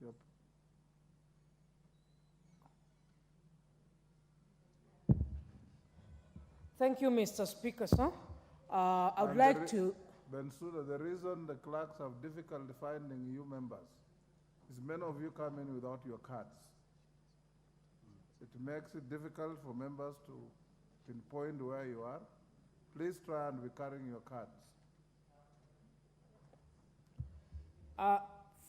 Yep. Thank you, Mr. Speaker, sir. I would like to... Bensouda, the reason the clerks have difficulty finding you members is many of you come in without your cards. It makes it difficult for members to pinpoint where you are. Please try and be carrying your cards.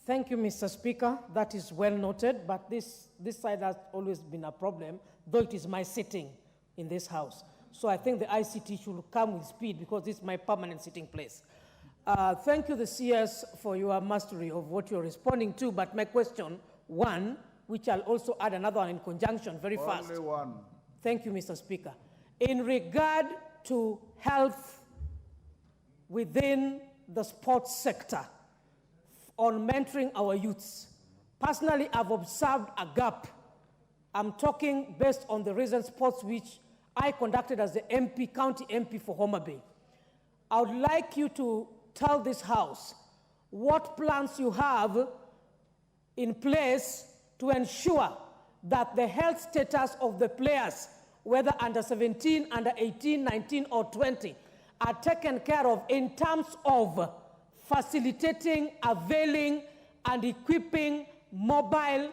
Thank you, Mr. Speaker. That is well noted, but this side has always been a problem, though it is my sitting in this house. So I think the ICT should come with speed because this is my permanent sitting place. Thank you, the CS, for your mastery of what you're responding to, but my question, one, which I'll also add another one in conjunction very fast. Only one. Thank you, Mr. Speaker. In regard to health within the sports sector, on mentoring our youths, personally, I've observed a gap. I'm talking based on the recent sports which I conducted as the MP, county MP for Homa Bay. I would like you to tell this House what plans you have in place to ensure that the health status of the players, whether under 17, under 18, 19, or 20, are taken care of in terms of facilitating, availing, and equipping mobile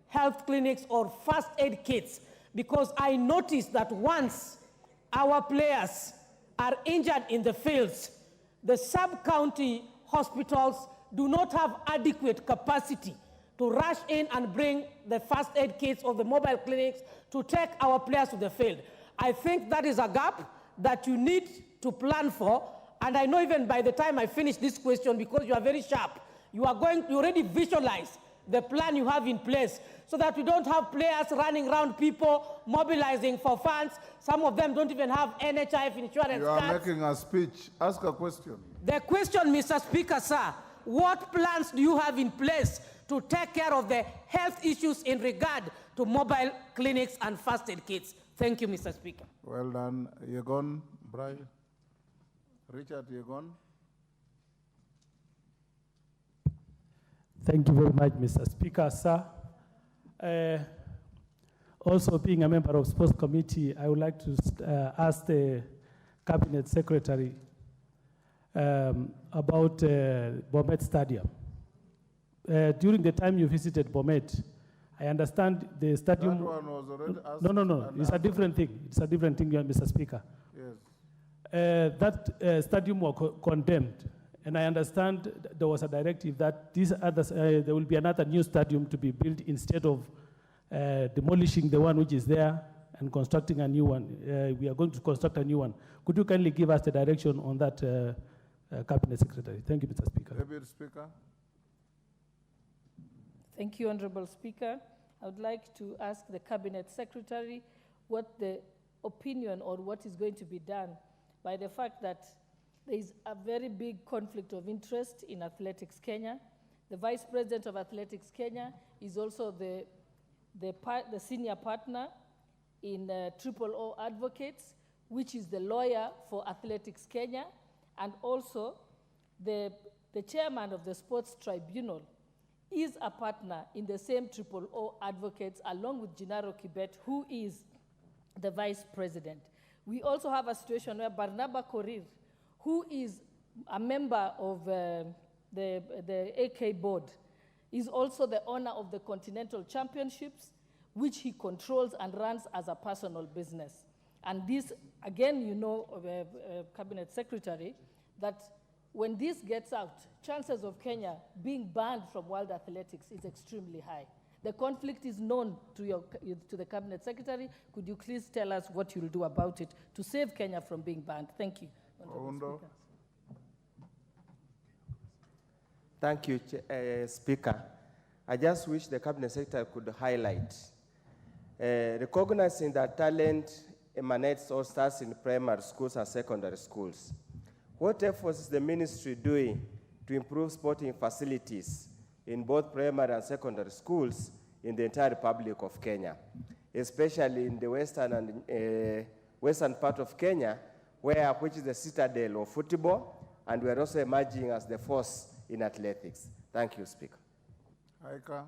health clinics or first aid kits. Because I noticed that once our players are injured in the fields, the sub-county hospitals do not have adequate capacity to rush in and bring the first aid kits or the mobile clinics to take our players to the field. I think that is a gap that you need to plan for. And I know even by the time I finish this question, because you are very sharp, you already visualize the plan you have in place so that we don't have players running around people, mobilizing for funds. Some of them don't even have NHIF insurance You are cards. making a speech. Ask a question. The question, Mr. Speaker, sir, what plans do you have in place to take care of the health issues in regard to mobile clinics and first aid kits? Thank you, Mr. Speaker. Well done. Yegon, Brian. Richard Yegon. Thank you very much, Mr. Speaker, sir. Also, being a member of Sports Committee, I would like to ask the Cabinet Secretary about Bomet Stadium. During the time you visited Bomet, I understand the stadium... That one was already asked. No, it's a different thing. It's a different thing, Mr. Speaker. Yes. That stadium was condemned. And I understand there was a directive that these others, there will be another new stadium to be built instead of demolishing the one which is there and constructing a new one. We are going to construct a new one. Could you kindly give us the direction on that, Cabinet Secretary? Thank you, Mr. Speaker. Deputy Speaker. Thank you, Honorable Speaker. I would like to ask the Cabinet Secretary what the opinion or what is going to be done by the fact that there is a very big conflict of interest in Athletics Kenya. The Vice President of Athletics Kenya is also the senior partner in OO Advocates, which is the lawyer for Athletics Kenya, and also the chairman of the Sports Tribunal is a partner in the same OO Advocates, along with Gennaro Kibet, who is the Vice President. We also have a situation where Barnaba Korir, who is a member of the AK board, is also the owner of the Continental Championships, which he controls and runs as a personal business. And this, again, you know, Cabinet Secretary, that when this gets out, chances of Kenya being banned from world athletics is extremely high. The conflict is known to the Cabinet Secretary. Could you please tell us what you'll do about it to save Kenya from being banned? Thank you. Thank you, Speaker. I just wish the Cabinet Secretary could highlight, recognizing that talent emanates or starts in primary schools and secondary schools. What efforts is the ministry doing to improve sporting facilities in both primary and secondary schools in the entire Republic of Kenya, especially in the western part of Kenya, which is the citadel of football, and we are also emerging as the force in athletics. Thank you, Speaker. Aika.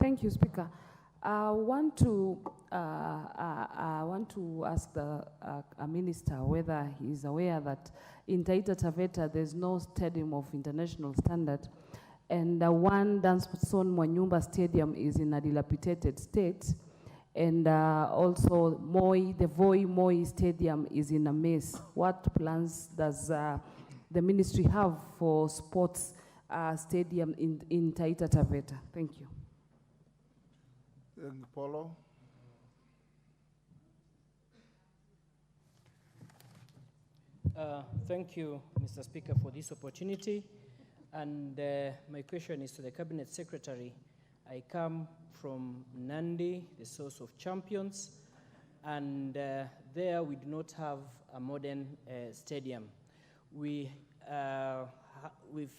Thank you, Speaker. I want to ask the Minister whether he is aware that in Taita Taveta there's no stadium of international standard, and one Danson Mwanyumba Stadium is in a dilapidated state, and also the Voi Moi Stadium is in a mess. What plans does the ministry have for sports stadium in Taita Taveta? Thank you. Paulo. Thank you, Mr. Speaker, for this opportunity. And my question is to the Cabinet Secretary. I come from Nandi, the source of champions, and there we do not have a modern stadium. We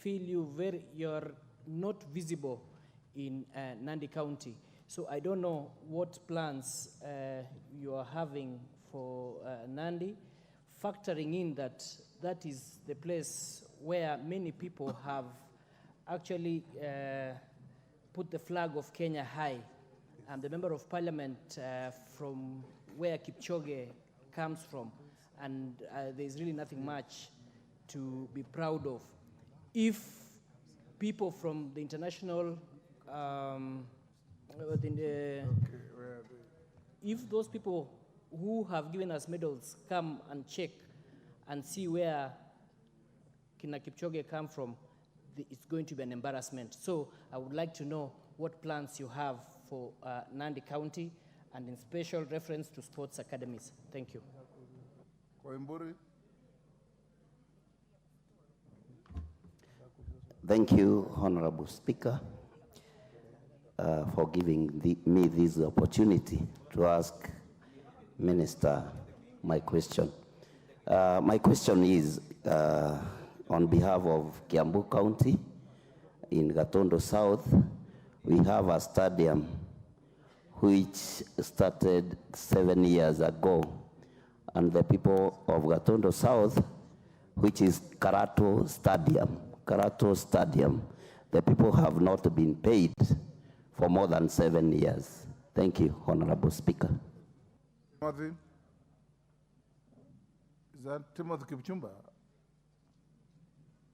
feel you're not visible in Nandi County. So I don't know what plans you are having for Nandi, factoring in that that is the place where many people have actually put the flag of Kenya high. I'm the member of parliament from where Kipchoge comes from, and there's really nothing much to be proud of. If people from the international if those people who have given us medals come and check and see where Kina Kipchoge come from, it's going to be an embarrassment. So I would like to know what plans you have for Nandi County and in special reference to sports academies. Thank you. Koimburi. Thank you, Honorable Speaker, for giving me this opportunity to ask Minister my question. My question is on behalf of Kiambu County in Gatondo South. We have a stadium which started 7 years ago, and the people of Gatondo South, which is Karato Stadium, the people have not been paid for more than 7 years. Thank you, Honorable Speaker. Timothy? Is that Timothy Kipchumba?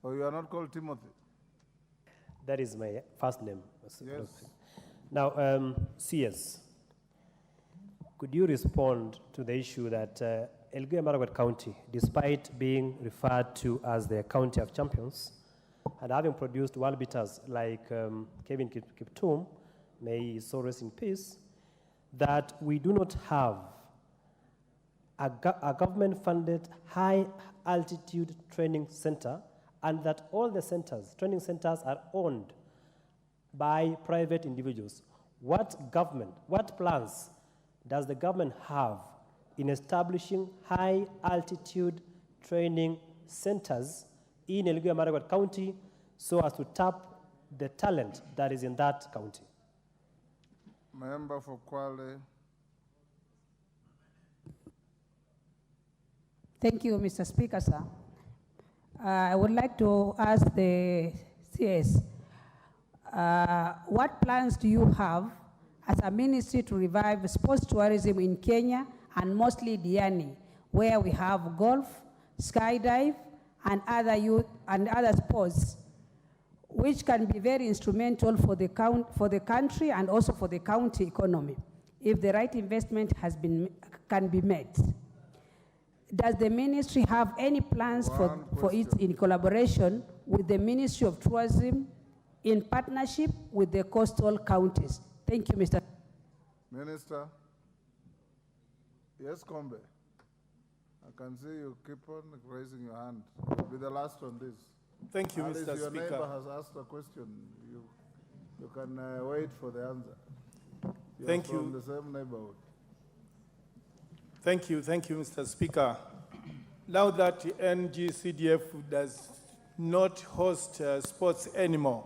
Or you are not called Timothy? That is my first name. Yes. Now, CS, could you respond to the issue that Elgeyo Marakwet County, despite being referred to as the County of Champions, and having produced world beaters like Kelvin Kiptum, may he so rest in peace, that we do not have a government-funded high-altitude training center, and that all the training centers are owned by private individuals. What plans does the government have in establishing high-altitude training centers in Elgeyo Marakwet County so as to tap the talent that is in that county? Member for Kwale. Thank you, Mr. Speaker, sir. I would like to ask the CS, what plans do you have as a ministry to revive sports tourism in Kenya, and mostly Diani, where we have golf, skydive, and other sports, which can be very instrumental for the country and also for the county economy, if the right investment can be met. Does the ministry have any plans for it in collaboration with the Ministry of Tourism in partnership with the coastal counties? Thank you, Mr. Minister. Yes, Kombe. I can see you keep on raising your hand. You'll be the last on this. Thank you, Alice, Mr. your Speaker. neighbor has asked a question. You can wait for the answer. Thank you. From the same neighborhood. Thank you, Mr. Speaker. Now that the NGCDF does not host sports anymore,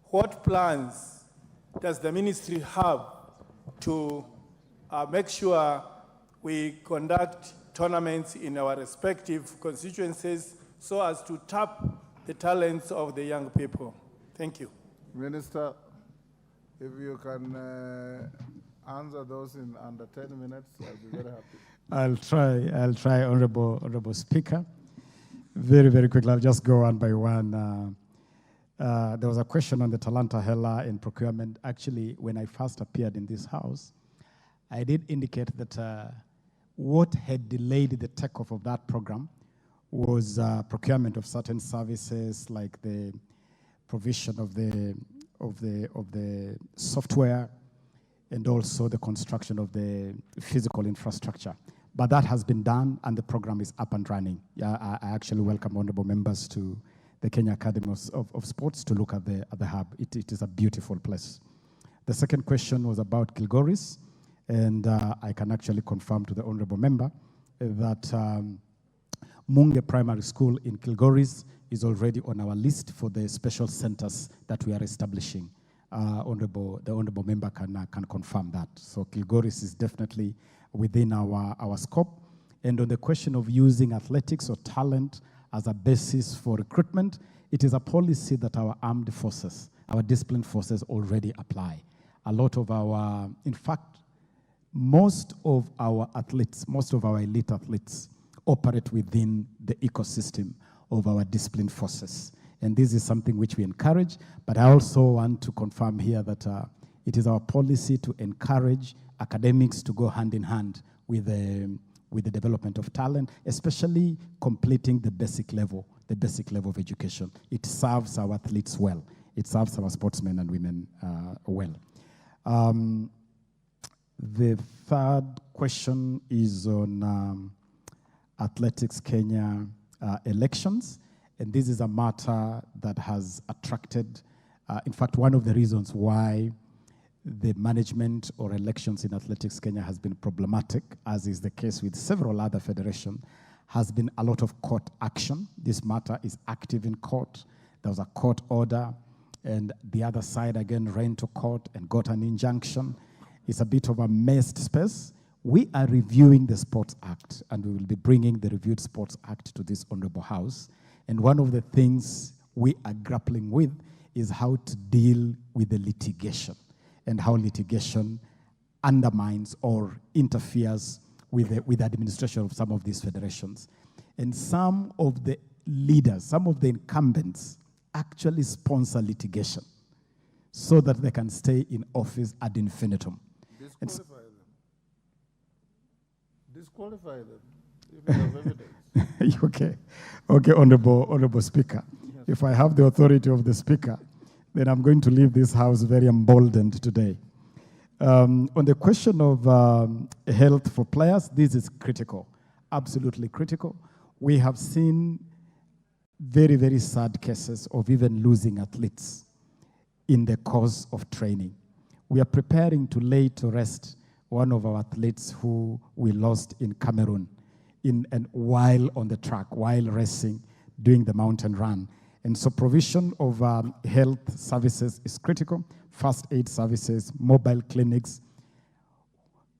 what plans does the ministry have to make sure we conduct tournaments in our respective constituencies so as to tap the talents of the young people? Thank you. Minister, If you can answer those in under 10 minutes, I'll be very happy. I'll try, Honorable Speaker. Very, very quickly, I'll just go one by one. There was a question on the Talanta Hela in procurement. Actually, when I first appeared in this house, I did indicate that what had delayed the takeoff of that program was procurement of certain services, like the provision of the software and also the construction of the physical infrastructure. But that has been done, and the program is up and running. I actually welcome honorable members to the Kenya Academy of Sports to look at the hub. It is a beautiful place. The second question was about Kilgoris, and I can actually confirm to the honorable member that Munge Primary School in Kilgoris is already on our list for the special centers that we are establishing. The honorable member can confirm that. So Kilgoris is definitely within our scope. And on the question of using athletics or talent as a basis for recruitment, it is a policy that our armed forces, our disciplined forces already apply. A lot of our, in fact, most of our athletes, most of our elite athletes operate within the ecosystem of our disciplined forces. And this is something which we encourage, but I also want to confirm here that it is our policy to encourage academics to go hand in hand with the development of talent, especially completing the basic level of education. It serves our athletes well. It serves our sportsmen and women well. The third question is on Athletics Kenya elections. And this is a matter that has attracted, in fact, one of the reasons why the management or elections in Athletics Kenya has been problematic, as is the case with several other federations, has been a lot of court action. This matter is active in court. There was a court order, and the other side again ran to court and got an injunction. It's a bit of a messed space. We are reviewing the Sports Act, and we will be bringing the reviewed Sports Act to this honorable house. And one of the things we are grappling with is how to deal with the litigation and how litigation undermines or interferes with the administration of some of these federations. And some of the leaders, some of the incumbents actually sponsor litigation so that they can stay in office ad infinitum. Disqualify them if you have evidence. Okay, Honorable Speaker. Yes. If I have the authority of the Speaker, then I'm going to leave this house very emboldened today. On the question of health for players, this is critical, absolutely critical. We have seen very, very sad cases of even losing athletes in the course of training. We are preparing to lay to rest one of our athletes who we lost in Cameroon while on the track, while racing, doing the mountain run. And so provision of health services is critical, first aid services, mobile clinics.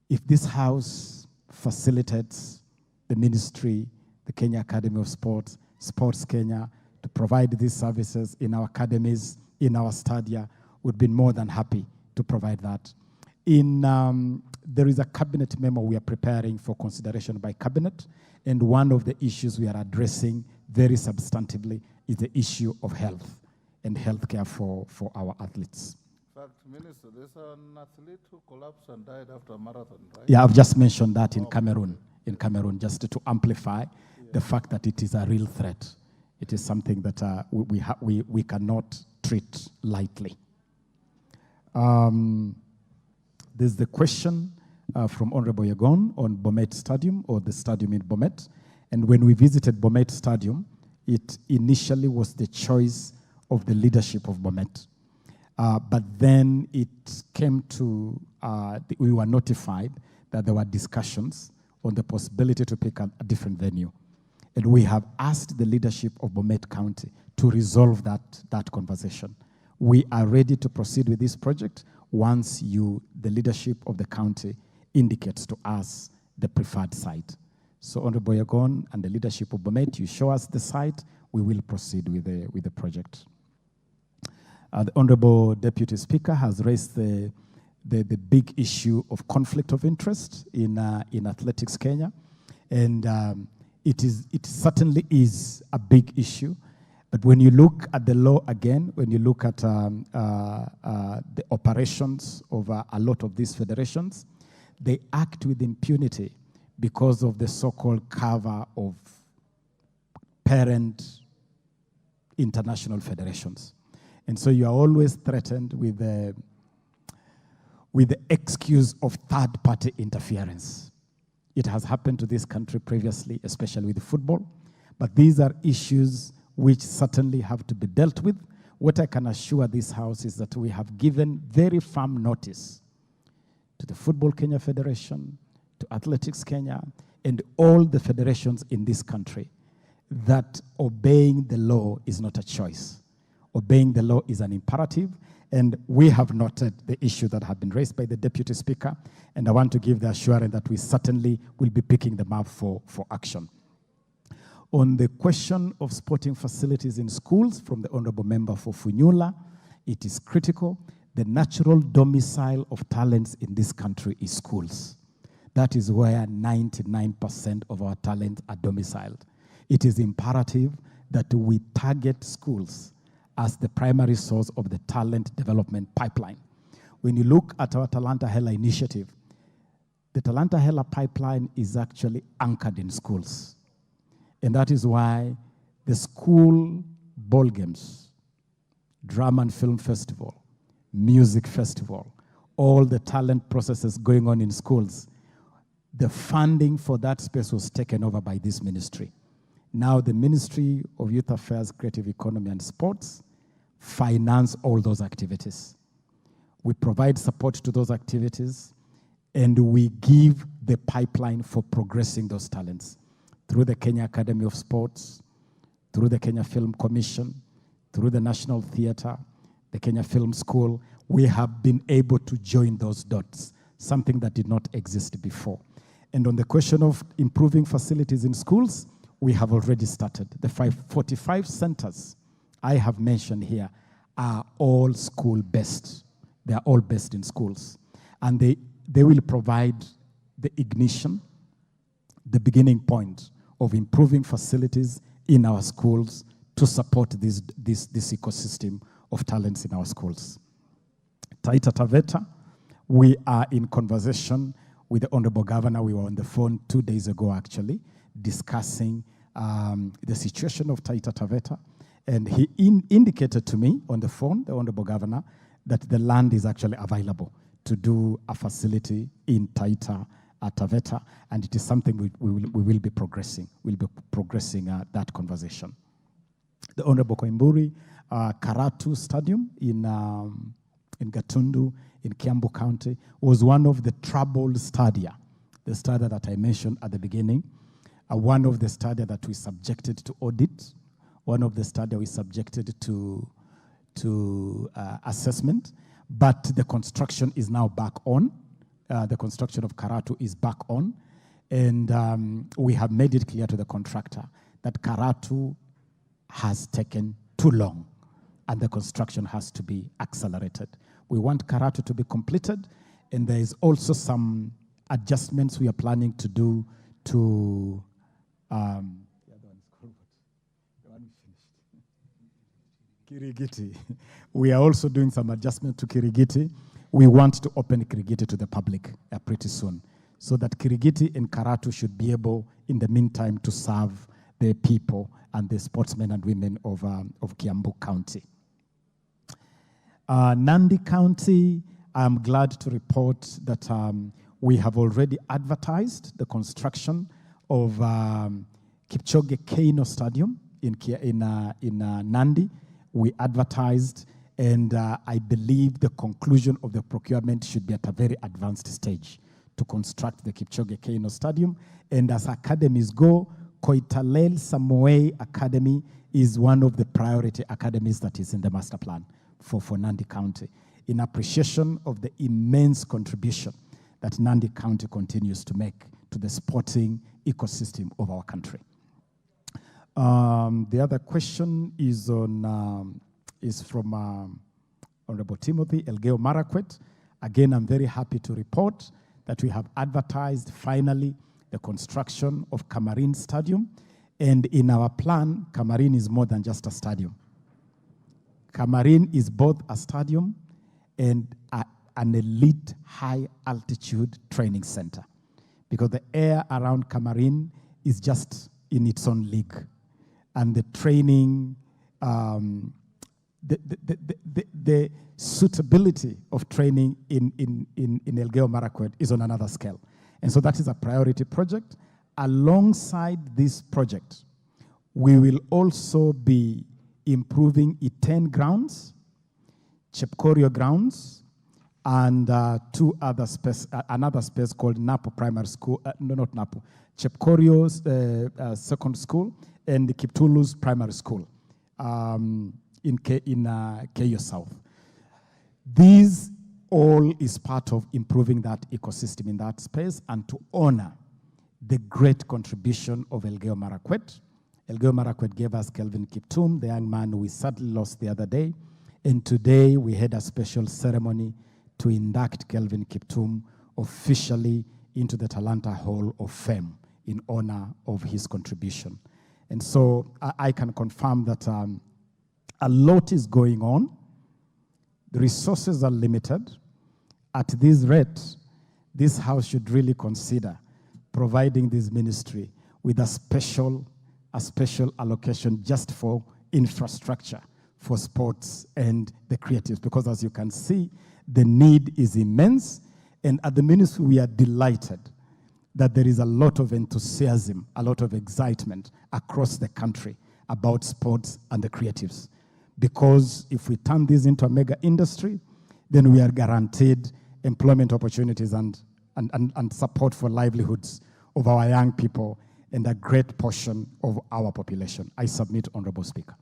If this house facilitates the ministry, the Kenya Academy of Sports, Sports Kenya, to provide these services in our academies, in our stadia, would be more than happy to provide that. There is a cabinet memo we are preparing for consideration by cabinet, and one of the issues we are addressing very substantively is the issue of health and healthcare for our athletes. In fact, Minister, there's an athlete who collapsed and died after a marathon, right? Yeah, I've just mentioned that in Cameroon, just to amplify the fact that it is a real threat. It is something that we cannot treat lightly. There's the question from Honorable Yagon on Bomet Stadium, or the stadium in Bomet. And when we visited Bomet Stadium, it initially was the choice of the leadership of Bomet. But then it came to, we were notified that there were discussions on the possibility to pick a different venue. And we have asked the leadership of Bomet County to resolve that conversation. We are ready to proceed with this project once the leadership of the county indicates to us the preferred site. So Honorable Yagon and the leadership of Bomet, you show us the site, we will proceed with the project. The Honorable Deputy Speaker has raised the big issue of conflict of interest in Athletics Kenya. And it certainly is a big issue. But when you look at the law again, when you look at the operations of a lot of these federations, they act with impunity because of the so-called cover of parent international federations. And so you are always threatened with the excuse of third-party interference. It has happened to this country previously, especially with football. But these are issues which certainly have to be dealt with. What I can assure this House is that we have given very firm notice to the Football Kenya Federation, to Athletics Kenya, and all the federations in this country that obeying the law is not a choice. Obeying the law is an imperative, and we have noted the issue that have been raised by the Deputy Speaker, and I want to give the assurance that we certainly will be picking them up for action. On the question of sporting facilities in schools from the Honorable Member for Funyula, it is critical. The natural domicile of talents in this country is schools. That is where 99% of our talent are domiciled. It is imperative that we target schools as the primary source of the talent development pipeline. When you look at our Talanta Hela initiative, the Talanta Hela pipeline is actually anchored in schools. And that is why the school ball games, drama and film festival, music festival, all the talent processes going on in schools, the funding for that space was taken over by this ministry. Now the Ministry of Youth Affairs, Creative Economy and Sports finance all those activities. We provide support to those activities, and we give the pipeline for progressing those talents through the Kenya Academy of Sports, through the Kenya Film Commission, through the National Theatre, the Kenya Film School. We have been able to join those dots, something that did not exist before. And on the question of improving facilities in schools, we have already started. The 45 centers I have mentioned here are all school-based. They are all based in schools. And they will provide the ignition, the beginning point of improving facilities in our schools to support this ecosystem of talents in our schools. Taita Taveta, we are in conversation with the Honorable Governor. We were on the phone 2 days ago, actually, discussing the situation of Taita Taveta. And he indicated to me on the phone, the Honorable Governor, that the land is actually available to do a facility in Taita Taveta, and it is something we will be progressing. We'll be progressing that conversation. The Honorable Koimburi, Karatu Stadium in Gatundu, in Kiambu County, was one of the troubled stadia, the stadia that I mentioned at the beginning, one of the stadia that we subjected to audit, one of the stadia we subjected to assessment, but the construction is now back on. The construction of Karatu is back on, and we have made it clear to the contractor that Karatu has taken too long and the construction has to be accelerated. We want Karatu to be completed, and there is also some adjustments we are planning to do to Kirigiti. We are also doing some adjustment to Kirigiti. We want to open Kirigiti to the public pretty soon, so that Kirigiti and Karatu should be able, in the meantime, to serve the people and the sportsmen and women of Kiambu County. Nandi County, I'm glad to report that we have already advertised the construction of Kipchoge Keino Stadium in Nandi. We advertised, and I believe the conclusion of the procurement should be at a very advanced stage to construct the Kipchoge Keino Stadium. And as academies go, Koitalel Samoei Academy is one of the priority academies that is in the master plan for Nandi County, in appreciation of the immense contribution that Nandi County continues to make to the sporting ecosystem of our country. The other question is from Honorable Timothy Elgeyo Marakwet. Again, I'm very happy to report that we have advertised finally the construction of Kamarin Stadium. And in our plan, Kamarin is more than just a stadium. Kamarin is both a stadium and an elite high-altitude training center, because the air around Kamarin is just in its own league. And the training, the suitability of training in Elgeyo Marakwet is on another scale. And so that is a priority project. Alongside this project, we will also be improving Iten grounds, Chepkorio grounds, and another space called Napo Primary School, not Napo, Chepkorio's second school, and the Kiptulu's primary school in KU South. These all is part of improving that ecosystem in that space and to honor the great contribution of Elgeyo Marakwet. Elgeyo Marakwet gave us Kelvin Kiptum, the young man we sadly lost the other day. And today we had a special ceremony to induct Kelvin Kiptum officially into the Talanta Hall of Fame in honor of his contribution. And so I can confirm that a lot is going on. The resources are limited. At this rate, this House should really consider providing this ministry with a special allocation just for infrastructure, for sports and the creatives, because as you can see, the need is immense. And at the ministry, we are delighted that there is a lot of enthusiasm, a lot of excitement across the country about sports and the creatives. Because if we turn this into a mega industry, then we are guaranteed employment opportunities and support for livelihoods of our young people and a great portion of our population. I submit, Honorable Speaker.